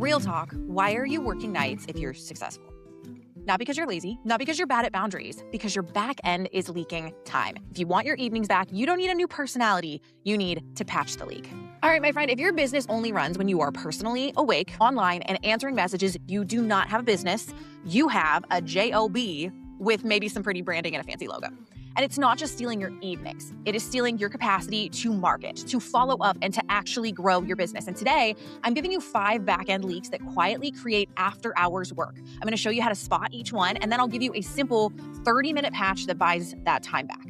real talk, why are you working nights if you're successful? Not because you're lazy, not because you're bad at boundaries, because your back end is leaking time. If you want your evenings back, you don't need a new personality. You need to patch the leak. All right, my friend, if your business only runs when you are personally awake, online, and answering messages, you do not have a business. You have a job with maybe some pretty branding and a fancy logo. And it's not just stealing your evenings. It is stealing your capacity to market, to follow up, and to actually grow your business. And today, I'm giving you 5 back-end leaks that quietly create after-hours work. I'm going to show you how to spot each one, and then I'll give you a simple 30-minute patch that buys that time back.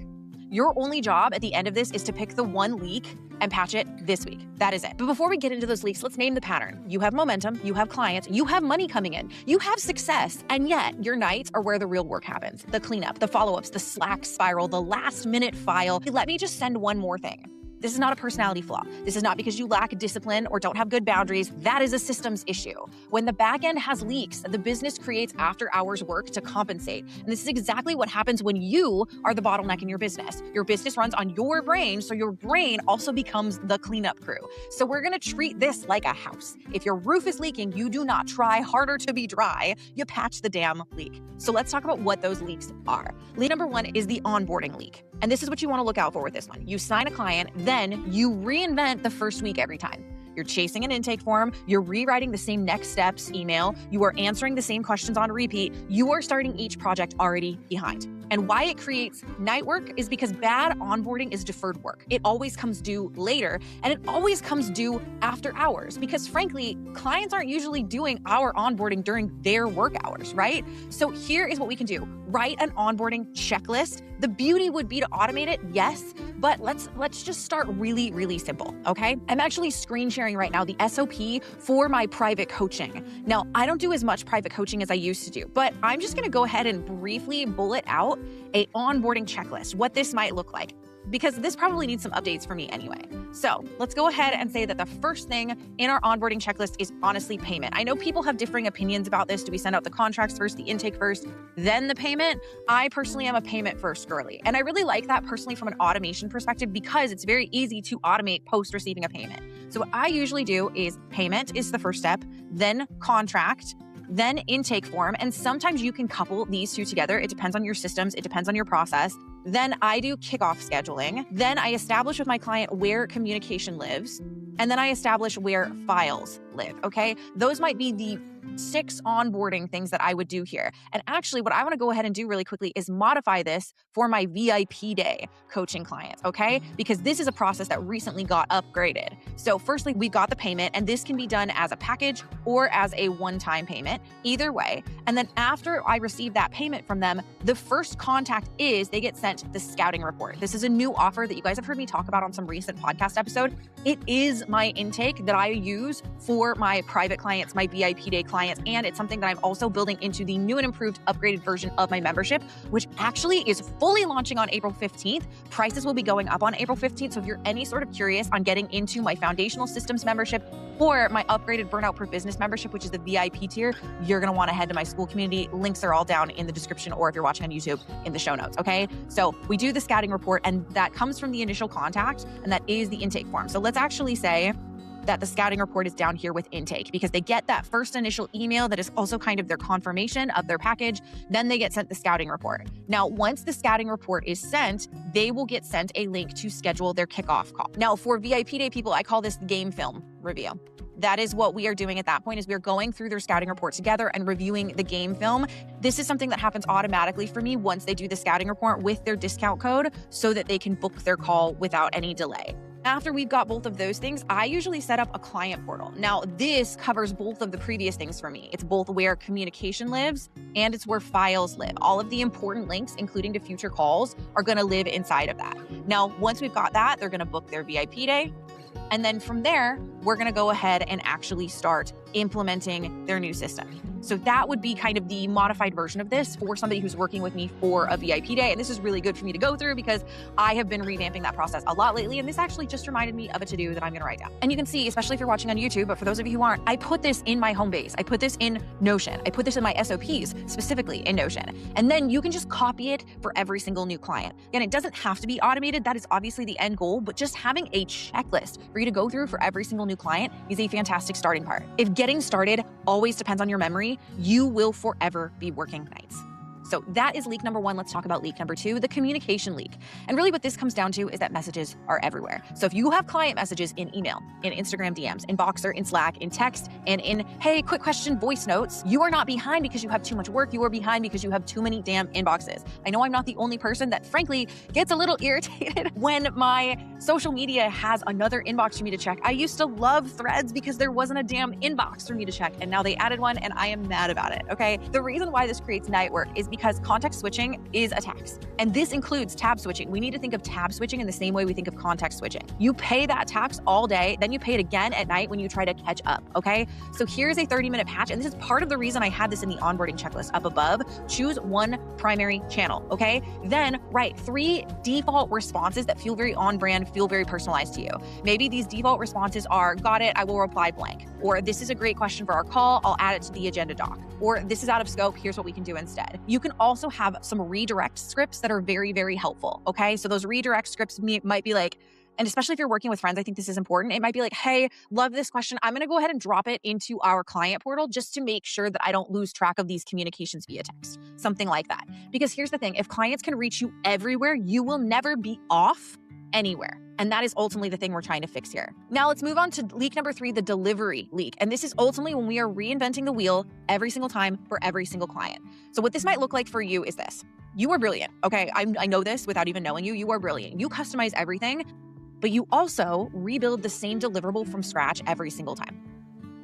Your only job at the end of this is to pick the one leak and patch it this week. That is it. But before we get into those leaks, let's name the pattern. You have momentum, you have clients, you have money coming in, you have success, and yet your nights are where the real work happens. The cleanup, the follow-ups, the Slack spiral, the last-minute file. Let me just send one more thing. This is not a personality flaw. This is not because you lack discipline or don't have good boundaries. That is a systems issue. When the back end has leaks, the business creates after-hours work to compensate. And this is exactly what happens when you are the bottleneck in your business. Your business runs on your brain, so your brain also becomes the cleanup crew. So we're going to treat this like a house. If your roof is leaking, you do not try harder to be dry. You patch the damn leak. So let's talk about what those leaks are. Leak number 1 is the onboarding leak. And this is what you want to look out for with this one. You sign a client, then you reinvent the first week every time. You're chasing an intake form, you're rewriting the same next steps email, you are answering the same questions on repeat, you are starting each project already behind. And why it creates night work is because bad onboarding is deferred work. It always comes due later, and it always comes due after hours because frankly, clients aren't usually doing our onboarding during their work hours, right? So here is what we can do. Write an onboarding checklist. The beauty would be to automate it, yes, but let's just start really, really simple, okay? I'm actually screen sharing right now the SOP for my private coaching. Now, I don't do as much private coaching as I used to do, but I'm just gonna go ahead and briefly bullet out a onboarding checklist, what this might look like, because this probably needs some updates for me anyway. So let's go ahead and say that the first thing in our onboarding checklist is honestly payment. I know people have differing opinions about this. Do we send out the contracts first, the intake first, then the payment? I personally am a payment first girly. And I really like that personally from an automation perspective because it's very easy to automate post receiving a payment. So what I usually do is payment is the first step, then contract, then intake form. And sometimes you can couple these two together. It depends on your systems. It depends on your process. Then I do kickoff scheduling. Then I establish with my client where communication lives. And then I establish where files live, okay? Those might be the 6 onboarding things that I would do here. And actually, what I want to go ahead and do really quickly is modify this for my VIP day coaching clients, okay? Because this is a process that recently got upgraded. So firstly, we got the payment, and this can be done as a package or as a one-time payment, either way. And then after I receive that payment from them, the first contact is they get sent the scouting report. This is a new offer that you guys have heard me talk about on some recent podcast episode. It is my intake that I use for my private clients, my VIP day clients, and it's something that I'm also building into the new and improved upgraded version of my membership, which actually is fully launching on April 15th. Prices will be going up on April 15th. So if you're any sort of curious on getting into my foundational systems membership or my upgraded Burnout Proof Business membership, which is the VIP tier, you're going to want to head to my school community. Links are all down in the description, or if you're watching on YouTube, in the show notes, okay? So we do the scouting report, and that comes from the initial contact, and that is the intake form. So let's actually say that the scouting report is down here with intake because they get that first initial email that is also kind of their confirmation of their package. Then they get sent the scouting report. Now, once the scouting report is sent, they will get sent a link to schedule their kickoff call. Now, for VIP day people, I call this game film review. That is what we are doing at that point is we're going through their scouting report together and reviewing the game film. This is something that happens automatically for me once they do the scouting report with their discount code so that they can book their call without any delay. After we've got both of those things, I usually set up a client portal. Now, this covers both of the previous things for me. It's both where communication lives and it's where files live. All of the important links, including to future calls, are going to live inside of that. Now, once we've got that, they're going to book their VIP day. And then from there, we're going to go ahead and actually start implementing their new system. So that would be kind of the modified version of this for somebody who's working with me for a VIP day. And this is really good for me to go through because I have been revamping that process a lot lately. And this actually just reminded me of a to-do that I'm going to write down. And you can see, especially if you're watching on YouTube, but for those of you who aren't, I put this in my home base. I put this in Notion. I put this in my SOPs, specifically in Notion. And then you can just copy it for every single new client. Again, it doesn't have to be automated. That is obviously the end goal, but just having a checklist for you to go through for every single new client is a fantastic starting part. If getting started always depends on your memory, you will forever be working nights. So that is leak number one. Let's talk about leak number two, the communication leak. And really what this comes down to is that messages are everywhere. So if you have client messages in email, in Instagram DMs, in Boxer, in Slack, in text, and in, hey, quick question voice notes, you are not behind because you have too much work. You are behind because you have too many damn inboxes. I know I'm not the only person that frankly gets a little irritated when my social media has another inbox for me to check. I used to love Threads because there wasn't a damn inbox for me to check, and now they added one and I am mad about it, okay? The reason why this creates night work is because context switching is a tax. And this includes tab switching. We need to think of tab switching in the same way we think of context switching. You pay that tax all day, then you pay it again at night when you try to catch up, okay? So here's a 30-minute patch, and this is part of the reason I had this in the onboarding checklist up above. Choose one primary channel, okay? Then write 3 default responses that feel very on brand, feel very personalized to you. Maybe these default responses are, got it, I will reply blank. Or this is a great question for our call, I'll add it to the agenda doc. Or this is out of scope, here's what we can do instead. You can also have some redirect scripts that are very, very helpful, okay? So those redirect scripts might be like, and especially if you're working with friends, I think this is important. It might be like, hey, love this question. I'm going to go ahead and drop it into our client portal just to make sure that I don't lose track of these communications via text, something like that. Because here's the thing, if clients can reach you everywhere, you will never be off anywhere. And that is ultimately the thing we're trying to fix here. Now let's move on to leak number 3, the delivery leak. And this is ultimately when we are reinventing the wheel every single time for every single client. So what this might look like for you is this. You are brilliant, okay? I know this without even knowing you. You are brilliant. You customize everything, but you also rebuild the same deliverable from scratch every single time.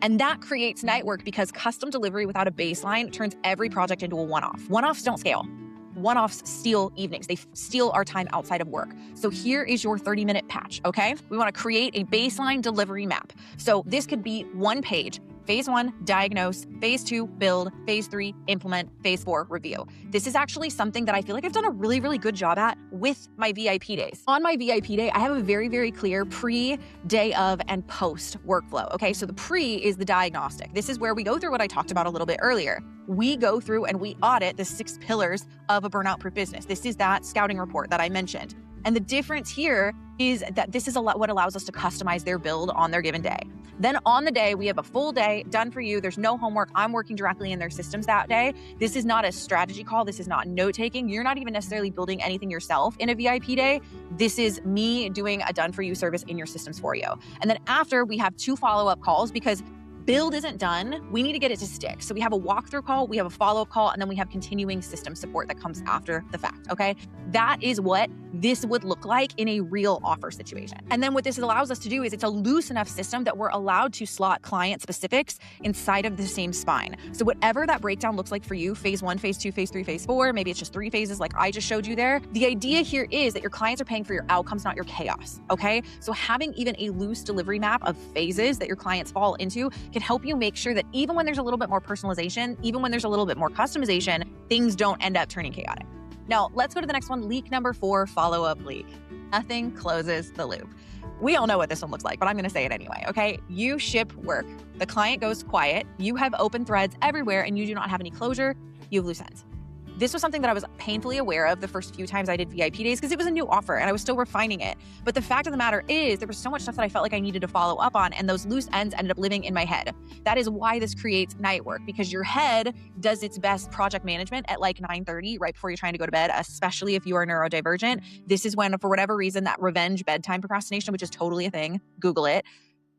And that creates night work because custom delivery without a baseline turns every project into a one-off. One-offs don't scale. One-offs steal evenings. They steal our time outside of work. So here is your 30-minute patch, okay? We want to create a baseline delivery map. So this could be one page. Phase 1, diagnose. Phase 2, build. Phase 3, implement. Phase 4, review. This is actually something that I feel like I've done a really, really good job at with my VIP days. On my VIP day, I have a very, very clear pre, day of, and post workflow, okay? So the pre is the diagnostic. This is where we go through what I talked about a little bit earlier. We go through and we audit the 6 pillars of a burnout-proof business. This is that scouting report that I mentioned. And the difference here is that this is what allows us to customize their build on their given day. Then on the day, we have a full day done for you. There's no homework. I'm working directly in their systems that day. This is not a strategy call. This is not note-taking. You're not even necessarily building anything yourself in a VIP day. This is me doing a done-for-you service in your systems for you. And then after, we have 2 follow-up calls because build isn't done. We need to get it to stick. So we have a walkthrough call, we have a follow-up call, and then we have continuing system support that comes after the fact, okay? That is what this would look like in a real offer situation. And then what this allows us to do is it's a loose enough system that we're allowed to slot client specifics inside of the same spine. So whatever that breakdown looks like for you, phase 1, phase 2, phase 3, phase 4, maybe it's just 3 phases like I just showed you there. The idea here is that your clients are paying for your outcomes, not your chaos, okay? So having even a loose delivery map of phases that your clients fall into can help you make sure that even when there's a little bit more personalization, even when there's a little bit more customization, things don't end up turning chaotic. Now, let's go to the next one, leak number 4, follow-up leak. Nothing closes the loop. We all know what this one looks like, but I'm going to say it anyway, okay? You ship work. The client goes quiet. You have open threads everywhere, and you do not have any closure. You have loose ends. This was something that I was painfully aware of the first few times I did VIP days because it was a new offer and I was still refining it. But the fact of the matter is there was so much stuff that I felt like I needed to follow up on, and those loose ends ended up living in my head. That is why this creates night work, because your head does its best project management at like 9:30 right before you're trying to go to bed, especially if you are neurodivergent. This is when, for whatever reason, that revenge bedtime procrastination, which is totally a thing, Google it.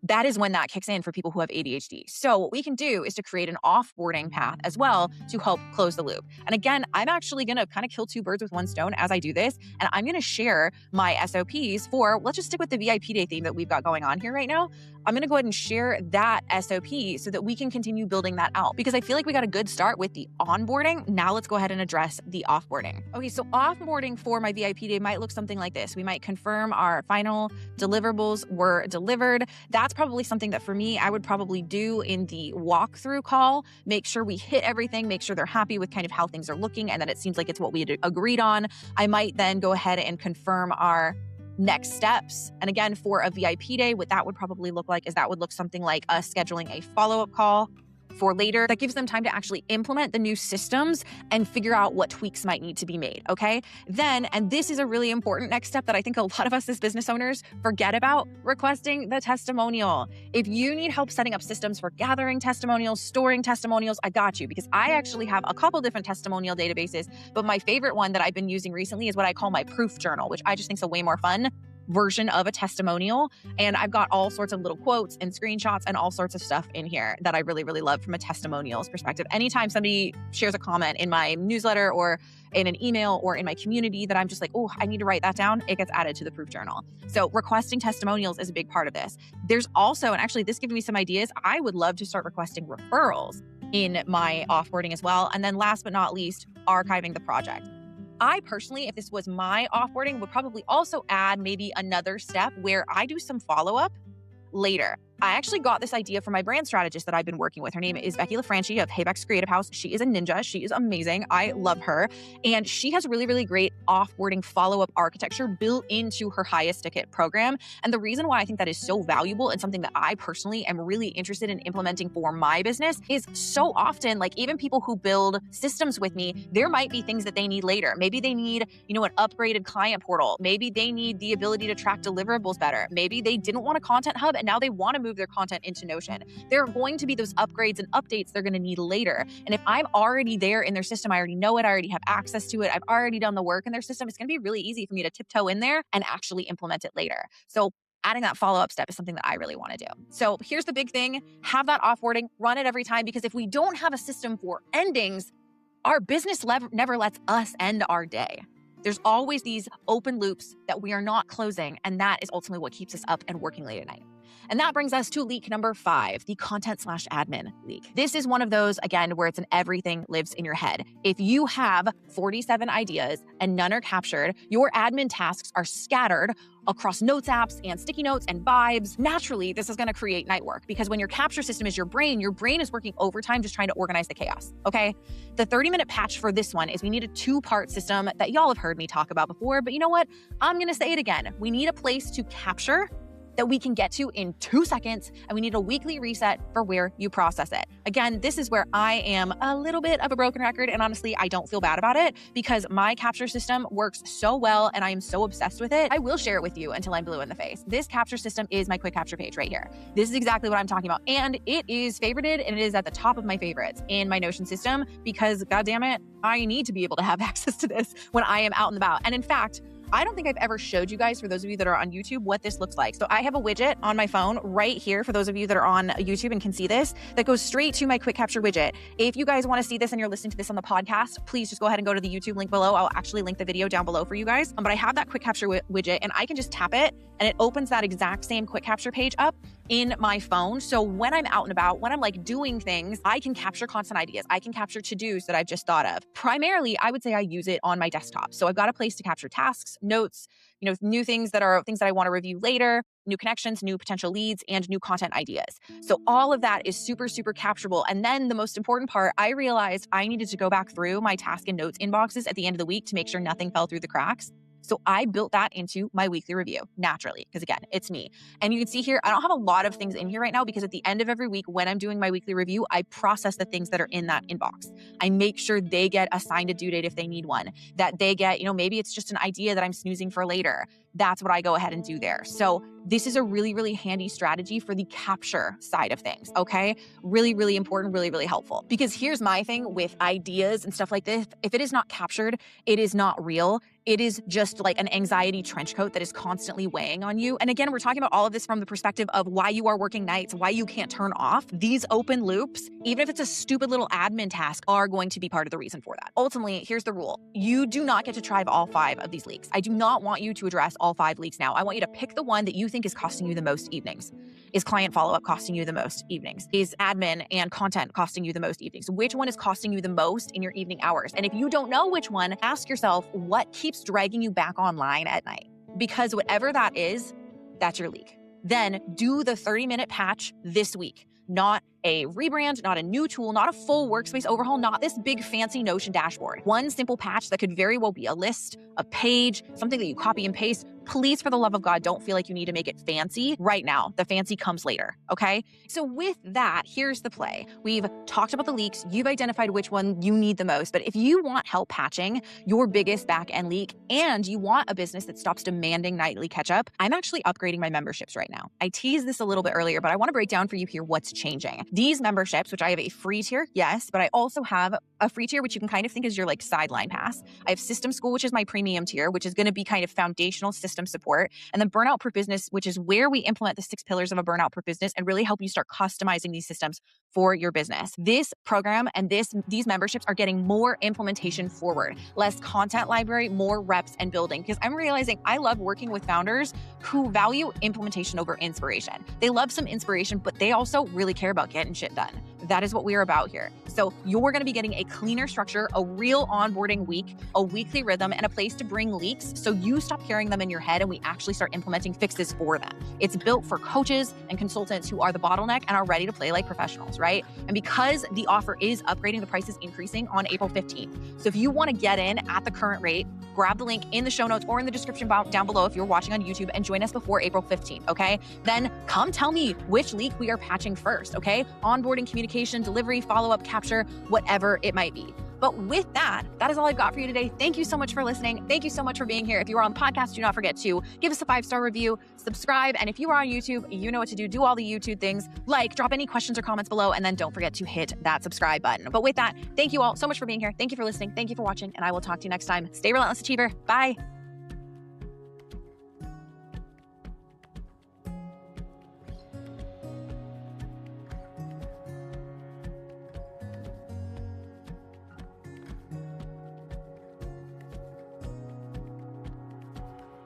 That is when that kicks in for people who have ADHD. So what we can do is to create an offboarding path as well to help close the loop. And again, I'm actually going to kind of kill 2 birds with 1 stone as I do this. And I'm going to share my SOPs for, let's just stick with the VIP day theme that we've got going on here right now. I'm going to go ahead and share that SOP so that we can continue building that out, because I feel like we got a good start with the onboarding. Now let's go ahead and address the offboarding. Okay, so offboarding for my VIP day might look something like this. We might confirm our final deliverables were delivered. That's that's probably something that for me, I would probably do in the walkthrough call, make sure we hit everything, make sure they're happy with kind of how things are looking and that it seems like it's what we had agreed on. I might then go ahead and confirm our next steps. And again, for a VIP day, what that would probably look like is that would look something like us scheduling a follow-up call for later. That gives them time to actually implement the new systems and figure out what tweaks might need to be made, okay? Then, and this is a really important next step that I think a lot of us as business owners forget about, requesting the testimonial. If you need help setting up systems for gathering testimonials, storing testimonials, I got you, because I actually have a couple different testimonial databases, but my favorite one that I've been using recently is what I call my proof journal, which I just think is a way more fun version of a testimonial. And I've got all sorts of little quotes and screenshots and all sorts of stuff in here that I really, really love from a testimonials perspective. Anytime somebody shares a comment in my newsletter or in an email or in my community that I'm just like, oh, I need to write that down, it gets added to the proof journal. So requesting testimonials is a big part of this. There's also, and actually this gives me some ideas, I would love to start requesting referrals in my offboarding as well. And then last but not least, archiving the project. I personally, if this was my offboarding, would probably also add maybe another step where I do some follow-up later. I actually got this idea from my brand strategist that I've been working with. Her name is Becky LaFranchi of Haybeck's Creative House. She is a ninja. She is amazing. I love her. And she has really, really great offboarding follow-up architecture built into her highest ticket program. And the reason why I think that is so valuable and something that I personally am really interested in implementing for my business is so often, like even people who build systems with me, there might be things that they need later. Maybe they need, an upgraded client portal. Maybe they need the ability to track deliverables better. Maybe they didn't want a content hub and now they want to move their content into Notion. There are going to be those upgrades and updates they're going to need later. And if I'm already there in their system, I already know it, I already have access to it, I've already done the work in their system, it's going to be really easy for me to tiptoe in there and actually implement it later. So adding that follow-up step is something that I really want to do. So here's the big thing, have that offboarding, run it every time, because if we don't have a system for endings, our business never lets us end our day. There's always these open loops that we are not closing, and that is ultimately what keeps us up and working late at night. And that brings us to leak number 5, the content/admin leak. This is one of those, again, where it's an everything lives in your head. If you have 47 ideas and none are captured, your admin tasks are scattered across notes apps and sticky notes and vibes. Naturally, this is going to create night work because when your capture system is your brain is working overtime just trying to organize the chaos, okay? The 30-minute patch for this one is we need a 2-part system that y'all have heard me talk about before, but you know what? I'm going to say it again. We need a place to capture that we can get to in 2 seconds, and we need a weekly reset for where you process it. Again, this is where I am a little bit of a broken record, and honestly, I don't feel bad about it because my capture system works so well, and I am so obsessed with it. I will share it with you until I'm blue in the face. This capture system is my quick capture page right here. This is exactly what I'm talking about, and it is favorited, and it is at the top of my favorites in my Notion system because, goddamn it, I need to be able to have access to this when I am out and about. And in fact, I don't think I've ever showed you guys, for those of you that are on YouTube, what this looks like. So I have a widget on my phone right here, for those of you that are on YouTube and can see this, that goes straight to my quick capture widget. If you guys want to see this and you're listening to this on the podcast, please just go ahead and go to the YouTube link below. I'll actually link the video down below for you guys. But I have that quick capture widget and I can just tap it and it opens that exact same quick capture page up in my phone. So when I'm out and about, when I'm like doing things, I can capture content ideas. I can capture to-dos that I've just thought of. Primarily, I would say I use it on my desktop. So I've got a place to capture tasks, notes, new things that are things that I want to review later, new connections, new potential leads, and new content ideas. So all of that is super, super capturable. And then the most important part, I realized I needed to go back through my task and notes inboxes at the end of the week to make sure nothing fell through the cracks. So I built that into my weekly review naturally, because again, it's me. And you can see here, I don't have a lot of things in here right now because at the end of every week when I'm doing my weekly review, I process the things that are in that inbox. I make sure they get assigned a due date if they need one, that they get, maybe it's just an idea that I'm snoozing for later. That's what I go ahead and do there. So this is a really, really handy strategy for the capture side of things, okay? Really, really important, really, really helpful. Because here's my thing with ideas and stuff like this. If it is not captured, it is not real. It is just like an anxiety trench coat that is constantly weighing on you. And again, we're talking about all of this from the perspective of why you are working nights, why you can't turn off. These open loops, even if it's a stupid little admin task, are going to be part of the reason for that. Ultimately, here's the rule. You do not get to try all 5 of these leaks. I do not want you to address all 5 leaks now. I want you to pick the one that you think is costing you the most evenings. Is client follow-up costing you the most evenings? Is admin and content costing you the most evenings? Which one is costing you the most in your evening hours? And if you don't know which one, ask yourself what keeps dragging you back online at night. Because whatever that is, that's your leak. then do the 30-minute patch this week. Not a rebrand, not a new tool, not a full workspace overhaul, not this big fancy Notion dashboard. One simple patch that could very well be a list, a page, something that you copy and paste. Please, for the love of God, don't feel like you need to make it fancy right now. The fancy comes later, okay? So with that, here's the play. We've talked about the leaks. You've identified which one you need the most. But if you want help patching your biggest back-end leak and you want a business that stops demanding nightly catch-up, I'm actually upgrading my memberships right now. I teased this a little bit earlier, but I want to break down for you here what's changing. These memberships, which I have a free tier, yes, but I also have a free tier, which you can kind of think is your like sideline pass. I have System School, which is my premium tier, which is going to be kind of foundational system support. And then Burnout Proof Business, which is where we implement the 6 pillars of a burnout proof business and really help you start customizing these systems for your business. This program and these memberships are getting more implementation forward, less content library, more reps and building. Because I'm realizing I love working with founders who value implementation over inspiration. They love some inspiration, but they also really care about getting shit done. That is what we are about here. So you're going to be getting a cleaner structure, a real onboarding week, a weekly rhythm, and a place to bring leaks so you stop carrying them in your head and we actually start implementing fixes for them. It's built for coaches and consultants who are the bottleneck and are ready to play like professionals, right? And because the offer is upgrading, the price is increasing on April 15th. So if you want to get in at the current rate, grab the link in the show notes or in the description down below if you're watching on YouTube and join us before April 15th, okay? Then come tell me which leak we are patching first, okay? Onboarding, communication, delivery, follow-up, capture, whatever it might be. But with that, that is all I've got for you today. Thank you so much for listening. Thank you so much for being here. If you are on the podcast, do not forget to give us a 5-star review, subscribe, and if you are on YouTube, you know what to do. Do all the YouTube things, like drop any questions or comments below, and then don't forget to hit that subscribe button. But with that, thank you all so much for being here. Thank you for listening. Thank you for watching, and I will talk to you next time. Stay relentless, achiever. Bye.